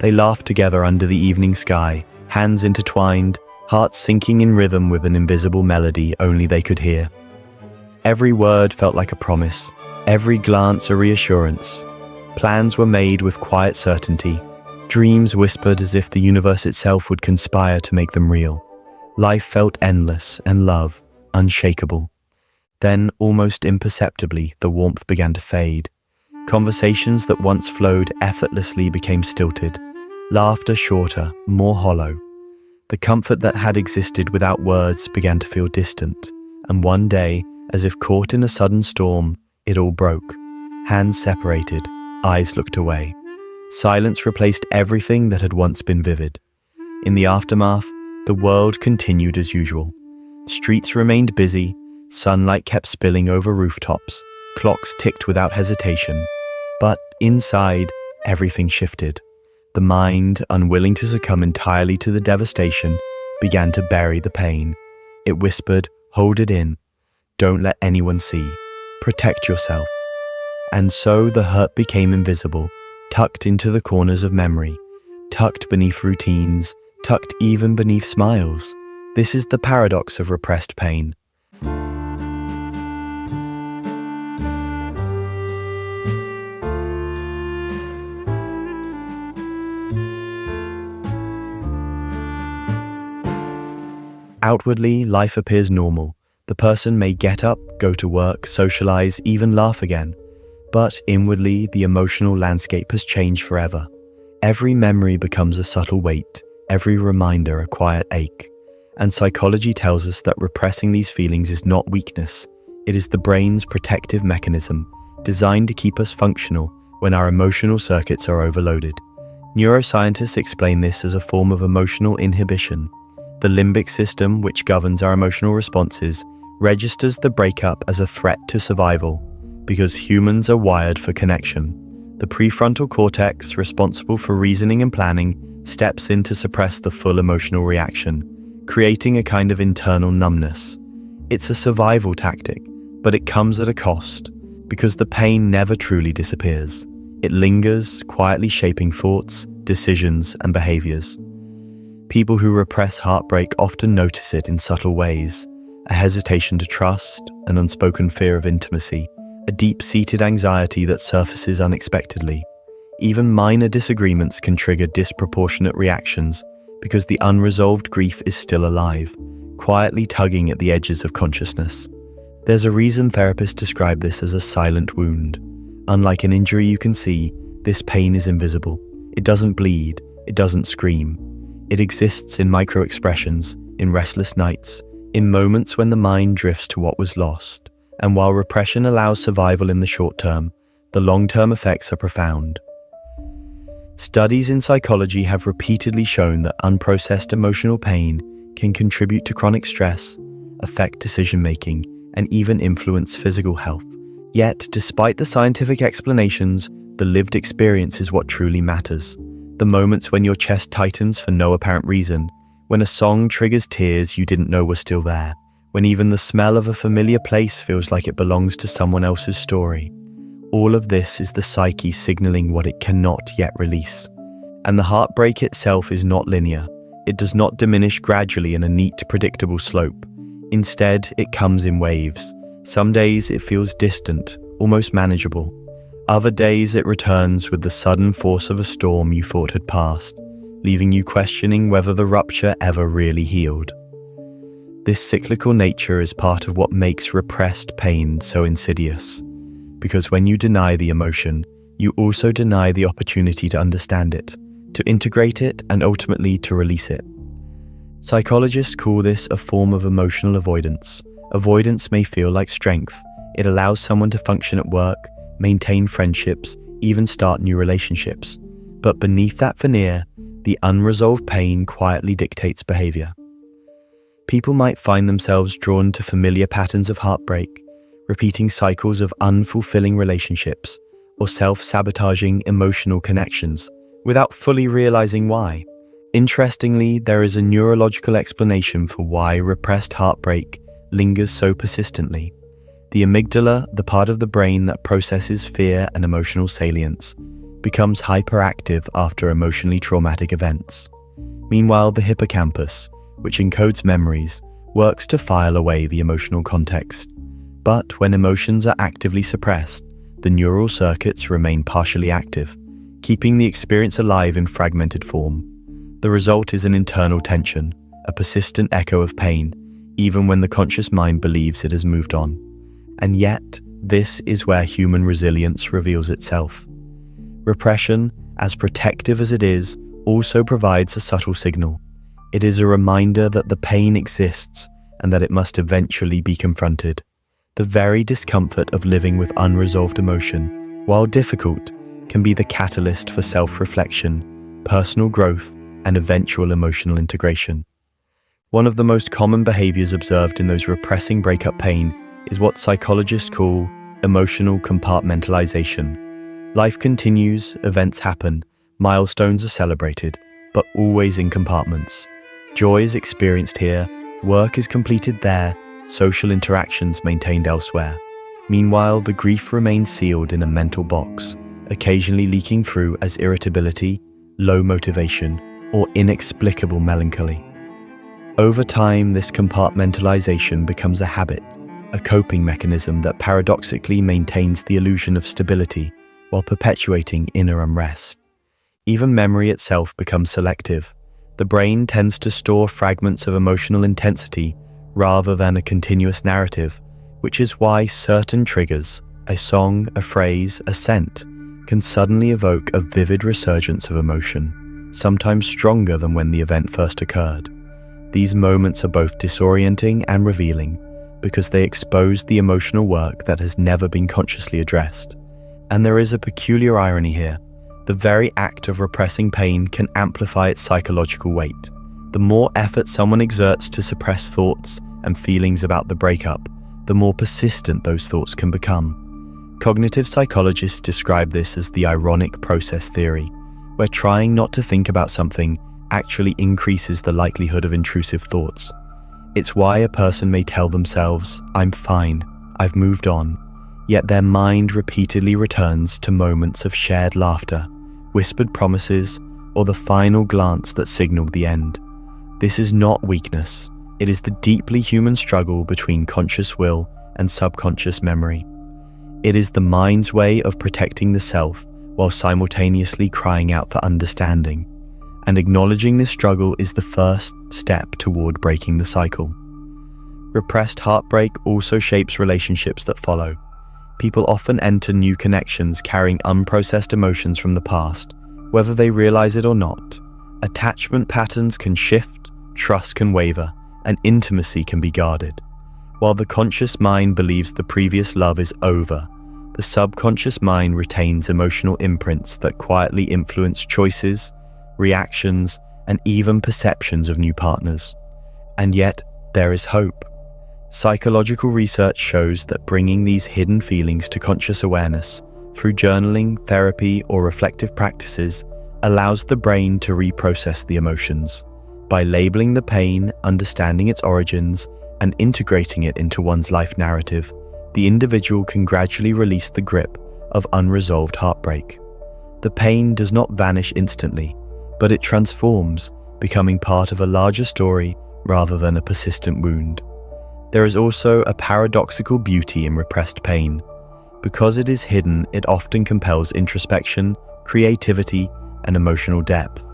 They laughed together under the evening sky, hands intertwined, hearts sinking in rhythm with an invisible melody only they could hear. Every word felt like a promise, every glance a reassurance. Plans were made with quiet certainty, dreams whispered as if the universe itself would conspire to make them real. Life felt endless and love unshakable. Then, almost imperceptibly, the warmth began to fade. Conversations that once flowed effortlessly became stilted, laughter shorter, more hollow. The comfort that had existed without words began to feel distant, and one day, as if caught in a sudden storm, it all broke. Hands separated, eyes looked away. Silence replaced everything that had once been vivid. In the aftermath, the world continued as usual. Streets remained busy, sunlight kept spilling over rooftops, clocks ticked without hesitation. But inside, everything shifted. The mind, unwilling to succumb entirely to the devastation, began to bury the pain. It whispered, "Hold it in. Don't let anyone see. Protect yourself." And so the hurt became invisible, tucked into the corners of memory, tucked beneath routines, tucked even beneath smiles. This is the paradox of repressed pain. Outwardly, life appears normal. The person may get up, go to work, socialize, even laugh again. But inwardly, the emotional landscape has changed forever. Every memory becomes a subtle weight, every reminder a quiet ache. And psychology tells us that repressing these feelings is not weakness. It is the brain's protective mechanism, designed to keep us functional when our emotional circuits are overloaded. Neuroscientists explain this as a form of emotional inhibition. The limbic system, which governs our emotional responses, registers the breakup as a threat to survival. Because humans are wired for connection, the prefrontal cortex, responsible for reasoning and planning, steps in to suppress the full emotional reaction, creating a kind of internal numbness. It's a survival tactic, but it comes at a cost, because the pain never truly disappears. It lingers, quietly shaping thoughts, decisions, and behaviors. People who repress heartbreak often notice it in subtle ways: a hesitation to trust, an unspoken fear of intimacy, a deep-seated anxiety that surfaces unexpectedly. Even minor disagreements can trigger disproportionate reactions because the unresolved grief is still alive, quietly tugging at the edges of consciousness. There's a reason therapists describe this as a silent wound. Unlike an injury you can see, this pain is invisible. It doesn't bleed, it doesn't scream. It exists in micro-expressions, in restless nights, in moments when the mind drifts to what was lost. And while repression allows survival in the short term, the long-term effects are profound. Studies in psychology have repeatedly shown that unprocessed emotional pain can contribute to chronic stress, affect decision-making, and even influence physical health. Yet, despite the scientific explanations, the lived experience is what truly matters. The moments when your chest tightens for no apparent reason, when a song triggers tears you didn't know were still there, when even the smell of a familiar place feels like it belongs to someone else's story. All of this is the psyche signaling what it cannot yet release. And the heartbreak itself is not linear. It does not diminish gradually in a neat, predictable slope. Instead, it comes in waves. Some days it feels distant, almost manageable. Other days it returns with the sudden force of a storm you thought had passed, leaving you questioning whether the rupture ever really healed. This cyclical nature is part of what makes repressed pain so insidious. Because when you deny the emotion, you also deny the opportunity to understand it, to integrate it, and ultimately to release it. Psychologists call this a form of emotional avoidance. Avoidance may feel like strength. It allows someone to function at work, maintain friendships, even start new relationships. But beneath that veneer, the unresolved pain quietly dictates behavior. People might find themselves drawn to familiar patterns of heartbreak, repeating cycles of unfulfilling relationships, or self-sabotaging emotional connections, without fully realizing why. Interestingly, there is a neurological explanation for why repressed heartbreak lingers so persistently. The amygdala, the part of the brain that processes fear and emotional salience, becomes hyperactive after emotionally traumatic events. Meanwhile, the hippocampus, which encodes memories, works to file away the emotional context. But when emotions are actively suppressed, the neural circuits remain partially active, keeping the experience alive in fragmented form. The result is an internal tension, a persistent echo of pain, even when the conscious mind believes it has moved on. And yet, this is where human resilience reveals itself. Repression, as protective as it is, also provides a subtle signal. It is a reminder that the pain exists and that it must eventually be confronted. The very discomfort of living with unresolved emotion, while difficult, can be the catalyst for self-reflection, personal growth, and eventual emotional integration. One of the most common behaviors observed in those repressing breakup pain is what psychologists call emotional compartmentalization. Life continues, events happen, milestones are celebrated, but always in compartments. Joy is experienced here, work is completed there, social interactions maintained elsewhere. Meanwhile, the grief remains sealed in a mental box, occasionally leaking through as irritability, low motivation, or inexplicable melancholy. Over time, this compartmentalization becomes a habit, a coping mechanism that paradoxically maintains the illusion of stability while perpetuating inner unrest. Even memory itself becomes selective. The brain tends to store fragments of emotional intensity rather than a continuous narrative, which is why certain triggers, a song, a phrase, a scent, can suddenly evoke a vivid resurgence of emotion, sometimes stronger than when the event first occurred. These moments are both disorienting and revealing because they expose the emotional work that has never been consciously addressed. And there is a peculiar irony here. The very act of repressing pain can amplify its psychological weight. The more effort someone exerts to suppress thoughts and feelings about the breakup, the more persistent those thoughts can become. Cognitive psychologists describe this as the ironic process theory, where trying not to think about something actually increases the likelihood of intrusive thoughts. It's why a person may tell themselves, "I'm fine, I've moved on," yet their mind repeatedly returns to moments of shared laughter, whispered promises, or the final glance that signaled the end. This is not weakness. It is the deeply human struggle between conscious will and subconscious memory. It is the mind's way of protecting the self while simultaneously crying out for understanding. And acknowledging this struggle is the first step toward breaking the cycle. Repressed heartbreak also shapes relationships that follow. People often enter new connections carrying unprocessed emotions from the past, whether they realize it or not. Attachment patterns can shift, trust can waver, and intimacy can be guarded. While the conscious mind believes the previous love is over, the subconscious mind retains emotional imprints that quietly influence choices, reactions, and even perceptions of new partners. And yet, there is hope. Psychological research shows that bringing these hidden feelings to conscious awareness through journaling, therapy, or reflective practices allows the brain to reprocess the emotions. By labeling the pain, understanding its origins, and integrating it into one's life narrative, the individual can gradually release the grip of unresolved heartbreak. The pain does not vanish instantly, but it transforms, becoming part of a larger story rather than a persistent wound. There is also a paradoxical beauty in repressed pain. Because it is hidden, it often compels introspection, creativity, and emotional depth.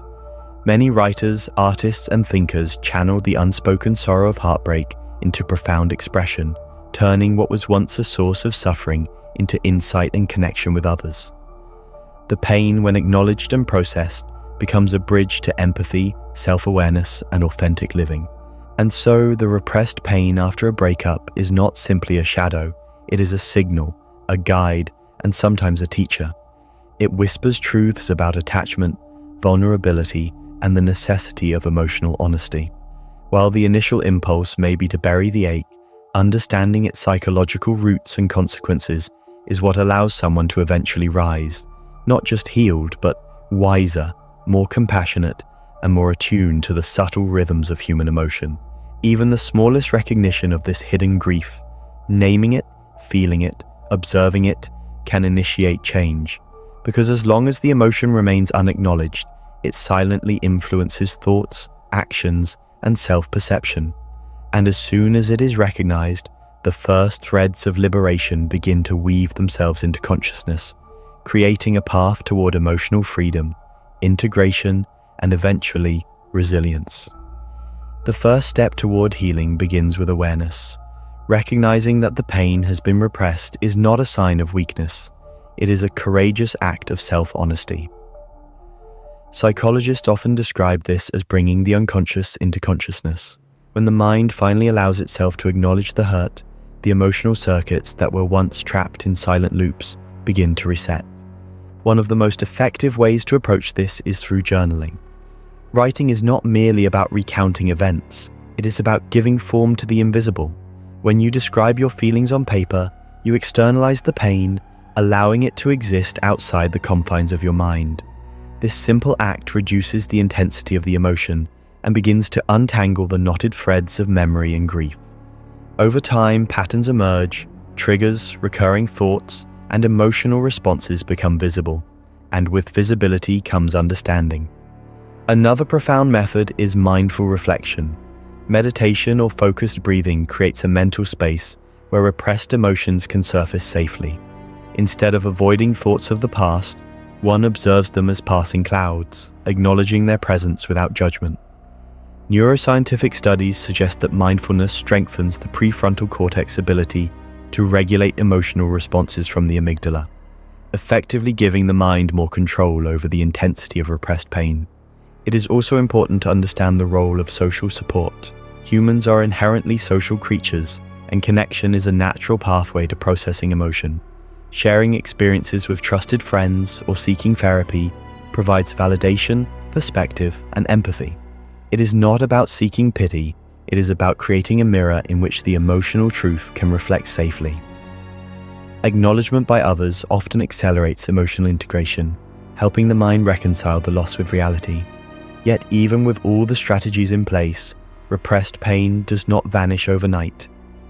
Many writers, artists, and thinkers channel the unspoken sorrow of heartbreak into profound expression, turning what was once a source of suffering into insight and connection with others. The pain, when acknowledged and processed, becomes a bridge to empathy, self-awareness, and authentic living. And so, the repressed pain after a breakup is not simply a shadow, it is a signal, a guide, and sometimes a teacher. It whispers truths about attachment, vulnerability, and the necessity of emotional honesty. While the initial impulse may be to bury the ache, understanding its psychological roots and consequences is what allows someone to eventually rise, not just healed, but wiser, more compassionate, and more attuned to the subtle rhythms of human emotion. Even the smallest recognition of this hidden grief, naming it, feeling it, observing it, can initiate change. because as long as the emotion remains unacknowledged, it silently influences thoughts, actions, and self-perception. And as soon as it is recognized, the first threads of liberation begin to weave themselves into consciousness, creating a path toward emotional freedom, integration, and eventually, resilience. The first step toward healing begins with awareness. Recognizing that the pain has been repressed is not a sign of weakness. It is a courageous act of self-honesty. Psychologists often describe this as bringing the unconscious into consciousness. When the mind finally allows itself to acknowledge the hurt, the emotional circuits that were once trapped in silent loops begin to reset. One of the most effective ways to approach this is through journaling. Writing is not merely about recounting events, it is about giving form to the invisible. When you describe your feelings on paper, you externalize the pain, allowing it to exist outside the confines of your mind. This simple act reduces the intensity of the emotion and begins to untangle the knotted threads of memory and grief. Over time, patterns emerge, triggers, recurring thoughts, and emotional responses become visible, and with visibility comes understanding. Another profound method is mindful reflection. Meditation or focused breathing creates a mental space where repressed emotions can surface safely. Instead of avoiding thoughts of the past, one observes them as passing clouds, acknowledging their presence without judgment. Neuroscientific studies suggest that mindfulness strengthens the prefrontal cortex ability to regulate emotional responses from the amygdala, effectively giving the mind more control over the intensity of repressed pain. It is also important to understand the role of social support. Humans are inherently social creatures, and connection is a natural pathway to processing emotion. Sharing experiences with trusted friends or seeking therapy provides validation, perspective, and empathy. It is not about seeking pity, it is about creating a mirror in which the emotional truth can reflect safely. Acknowledgement by others often accelerates emotional integration, helping the mind reconcile the loss with reality. Yet even with all the strategies in place, repressed pain does not vanish overnight.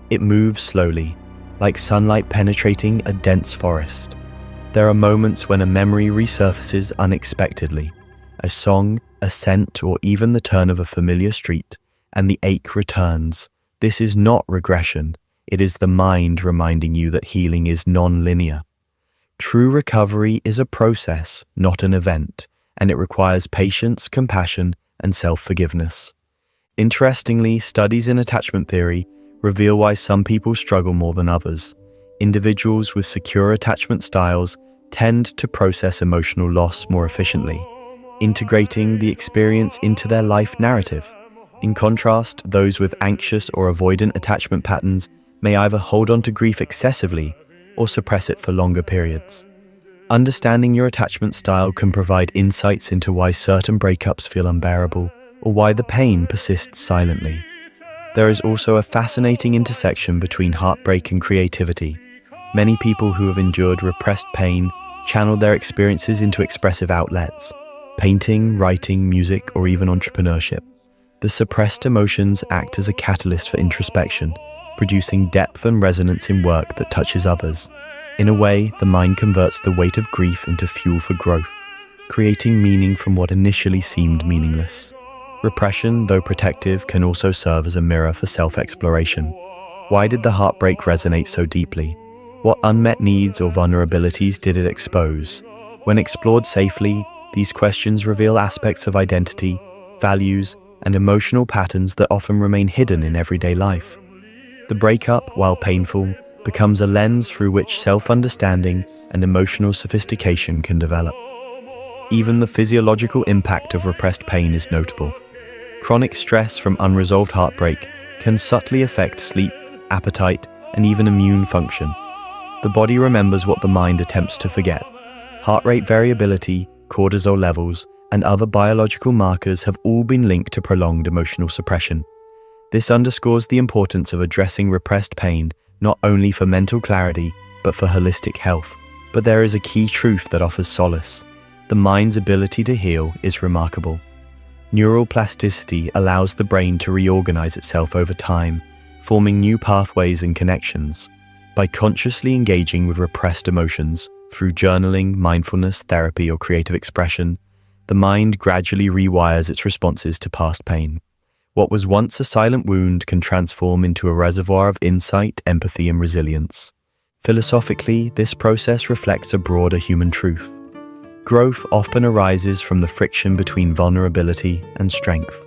It moves slowly, like sunlight penetrating a dense forest. There are moments when a memory resurfaces unexpectedly, a song, a scent, or even the turn of a familiar street, and the ache returns. This is not regression. It is the mind reminding you that healing is non-linear. True recovery is a process, not an event, and it requires patience, compassion, and self-forgiveness. Interestingly, studies in attachment theory reveal why some people struggle more than others. Individuals with secure attachment styles tend to process emotional loss more efficiently, integrating the experience into their life narrative. In contrast, those with anxious or avoidant attachment patterns may either hold on to grief excessively or suppress it for longer periods. Understanding your attachment style can provide insights into why certain breakups feel unbearable or why the pain persists silently. There is also a fascinating intersection between heartbreak and creativity. Many people who have endured repressed pain channel their experiences into expressive outlets: painting, writing, music, or even entrepreneurship. The suppressed emotions act as a catalyst for introspection, producing depth and resonance in work that touches others. In a way, the mind converts the weight of grief into fuel for growth, creating meaning from what initially seemed meaningless. Repression, though protective, can also serve as a mirror for self-exploration. Why did the heartbreak resonate so deeply? What unmet needs or vulnerabilities did it expose? When explored safely, these questions reveal aspects of identity, values, and emotional patterns that often remain hidden in everyday life. The breakup, while painful, becomes a lens through which self-understanding and emotional sophistication can develop. Even the physiological impact of repressed pain is notable. Chronic stress from unresolved heartbreak can subtly affect sleep, appetite, and even immune function. The body remembers what the mind attempts to forget. Heart rate variability, cortisol levels, and other biological markers have all been linked to prolonged emotional suppression. This underscores the importance of addressing repressed pain not only for mental clarity, but for holistic health. But there is a key truth that offers solace. The mind's ability to heal is remarkable. Neuroplasticity allows the brain to reorganize itself over time, forming new pathways and connections. By consciously engaging with repressed emotions, Through journaling, mindfulness, therapy, or creative expression, the mind gradually rewires its responses to past pain. What was once a silent wound can transform into a reservoir of insight, empathy, and resilience. Philosophically, this process reflects a broader human truth. Growth often arises from the friction between vulnerability and strength.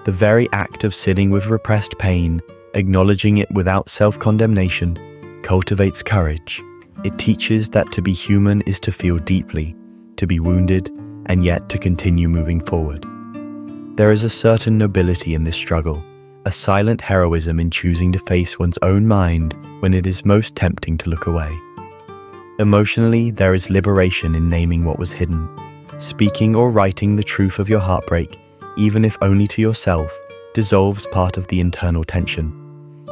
The very act of sitting with repressed pain, acknowledging it without self-condemnation, cultivates courage. It teaches that to be human is to feel deeply, to be wounded, and yet to continue moving forward. There is a certain nobility in this struggle, a silent heroism in choosing to face one's own mind when it is most tempting to look away. Emotionally, there is liberation in naming what was hidden. Speaking or writing the truth of your heartbreak, even if only to yourself, dissolves part of the internal tension.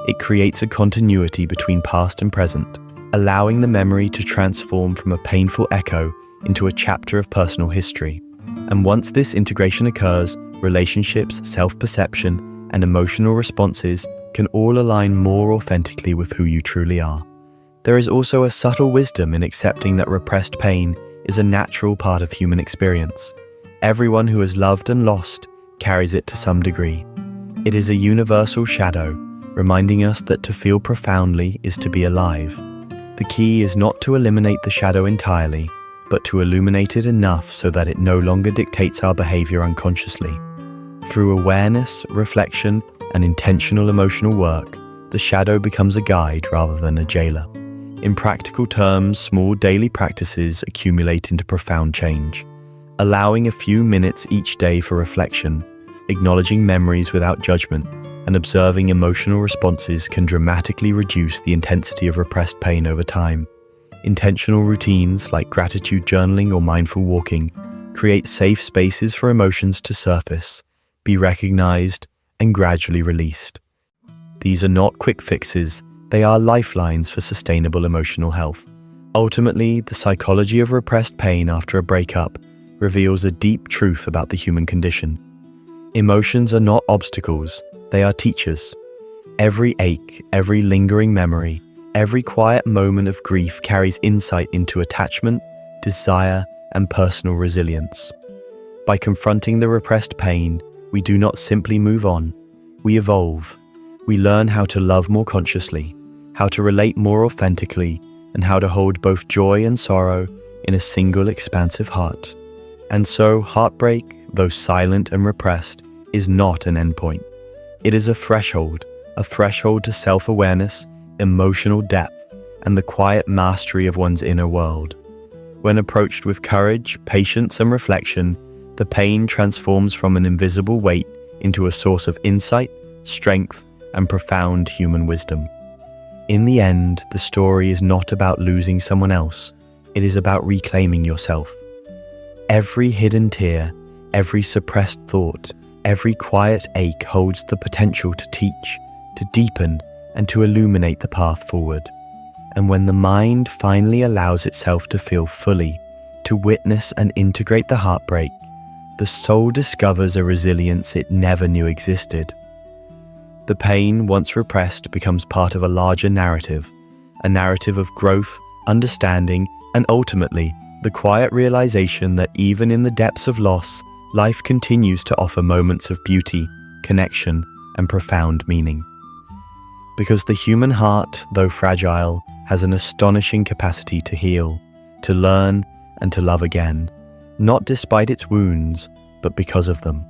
It creates a continuity between past and present, allowing the memory to transform from a painful echo into a chapter of personal history. And once this integration occurs, relationships, self-perception, and emotional responses can all align more authentically with who you truly are. There is also a subtle wisdom in accepting that repressed pain is a natural part of human experience. Everyone who has loved and lost carries it to some degree. It is a universal shadow, reminding us that to feel profoundly is to be alive. The key is not to eliminate the shadow entirely, but to illuminate it enough so that it no longer dictates our behavior unconsciously. Through awareness, reflection, and intentional emotional work, the shadow becomes a guide rather than a jailer. In practical terms, small daily practices accumulate into profound change. Allowing a few minutes each day for reflection, acknowledging memories without judgment, and observing emotional responses can dramatically reduce the intensity of repressed pain over time. Intentional routines like gratitude journaling or mindful walking create safe spaces for emotions to surface, be recognized, and gradually released. These are not quick fixes, they are lifelines for sustainable emotional health. Ultimately, the psychology of repressed pain after a breakup reveals a deep truth about the human condition. Emotions are not obstacles, they are teachers. Every ache, every lingering memory, every quiet moment of grief carries insight into attachment, desire, and personal resilience. By confronting the repressed pain, we do not simply move on, we evolve. We learn how to love more consciously, how to relate more authentically, and how to hold both joy and sorrow in a single expansive heart. And so, heartbreak, though silent and repressed, is not an endpoint. It is a threshold to self-awareness, emotional depth, and the quiet mastery of one's inner world. When approached with courage, patience, and reflection, the pain transforms from an invisible weight into a source of insight, strength, and profound human wisdom. In the end, the story is not about losing someone else, it is about reclaiming yourself. Every hidden tear, every suppressed thought, every quiet ache holds the potential to teach, to deepen, and to illuminate the path forward. And when the mind finally allows itself to feel fully, to witness and integrate the heartbreak, the soul discovers a resilience it never knew existed. The pain, once repressed, becomes part of a larger narrative, a narrative of growth, understanding, and ultimately, the quiet realization that even in the depths of loss, life continues to offer moments of beauty, connection, and profound meaning. Because the human heart, though fragile, has an astonishing capacity to heal, to learn, and to love again, not despite its wounds, but because of them.